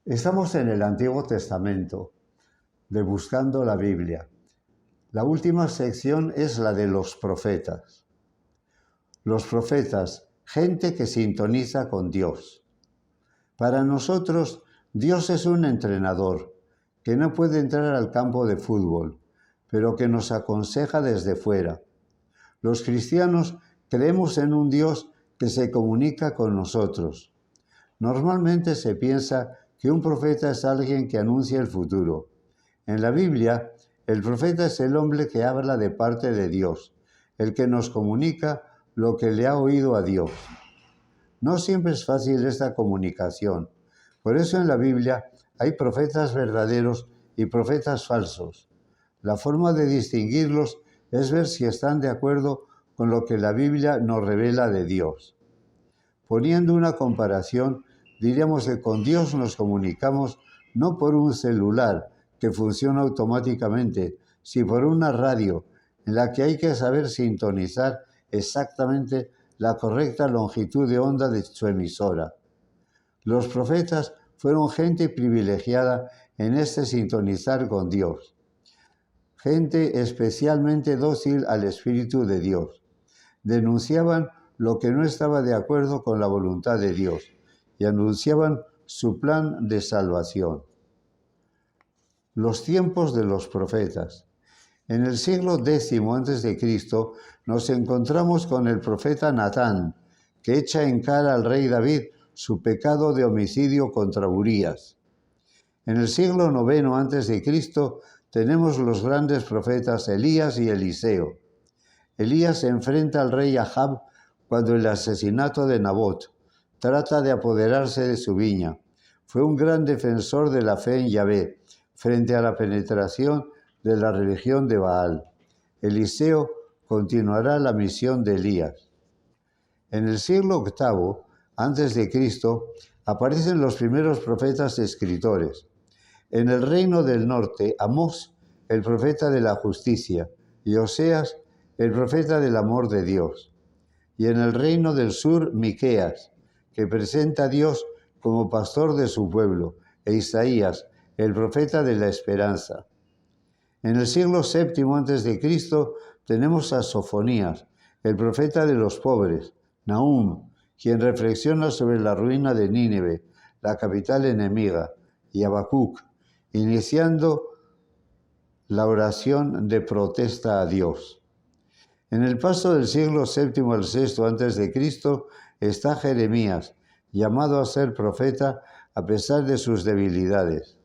Estamos en el Antiguo Testamento, de Buscando la Biblia. La última sección es la de los profetas. Los profetas, gente que sintoniza con Dios. Para nosotros, Dios es un entrenador que no puede entrar al campo de fútbol, pero que nos aconseja desde fuera. Los cristianos creemos en un Dios que se comunica con nosotros. Normalmente se piensa que un profeta es alguien que anuncia el futuro. En la Biblia, el profeta es el hombre que habla de parte de Dios, el que nos comunica lo que le ha oído a Dios. No siempre es fácil esta comunicación. Por eso en la Biblia hay profetas verdaderos y profetas falsos. La forma de distinguirlos es ver si están de acuerdo con lo que la Biblia nos revela de Dios. Poniendo una comparación, diríamos que con Dios nos comunicamos no por un celular que funciona automáticamente, sino por una radio en la que hay que saber sintonizar exactamente la correcta longitud de onda de su emisora. Los profetas fueron gente privilegiada en este sintonizar con Dios, gente especialmente dócil al Espíritu de Dios. Denunciaban lo que no estaba de acuerdo con la voluntad de Dios y anunciaban su plan de salvación. Los tiempos de los profetas. En el siglo X a.C. nos encontramos con el profeta Natán, que echa en cara al rey David su pecado de homicidio contra Urías. En el siglo IX a.C. tenemos los grandes profetas Elías y Eliseo. Elías se enfrenta al rey Ahab cuando el asesinato de Nabot trata de apoderarse de su viña. Fue un gran defensor de la fe en Yahvé frente a la penetración de la religión de Baal. Eliseo continuará la misión de Elías. En el siglo VIII a.C. aparecen los primeros profetas escritores. En el reino del norte, Amós, el profeta de la justicia, y Oseas, el profeta del amor de Dios. Y en el reino del sur, Miqueas, que presenta a Dios como pastor de su pueblo, e Isaías, el profeta de la esperanza. En el siglo VII a.C. tenemos a Sofonías, el profeta de los pobres, Nahum, quien reflexiona sobre la ruina de Nínive, la capital enemiga, y Habacuc, iniciando la oración de protesta a Dios. En el paso del siglo VII al VI a.C. está Jeremías, llamado a ser profeta a pesar de sus debilidades.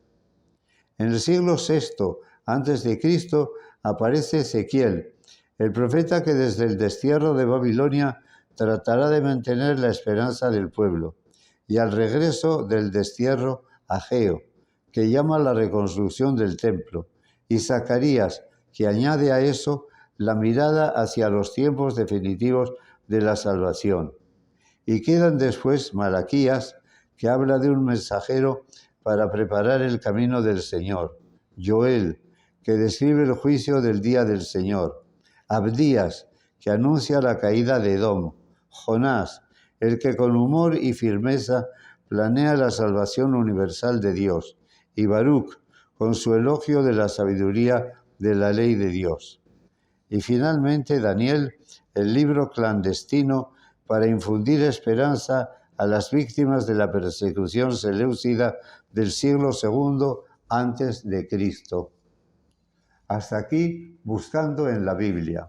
En el siglo VI a.C. aparece Ezequiel, el profeta que desde el destierro de Babilonia tratará de mantener la esperanza del pueblo, y al regreso del destierro Ageo, que llama a la reconstrucción del templo, y Zacarías, que añade a eso la mirada hacia los tiempos definitivos de la salvación. Y quedan después Malaquías, que habla de un mensajero para preparar el camino del Señor. Joel, que describe el juicio del día del Señor. Abdías, que anuncia la caída de Edom. Jonás, el que con humor y firmeza planea la salvación universal de Dios. Y Baruch, con su elogio de la sabiduría de la ley de Dios. Y finalmente Daniel, el libro clandestino para infundir esperanza a las víctimas de la persecución seleucida del siglo II a.C. Hasta aquí, buscando en la Biblia.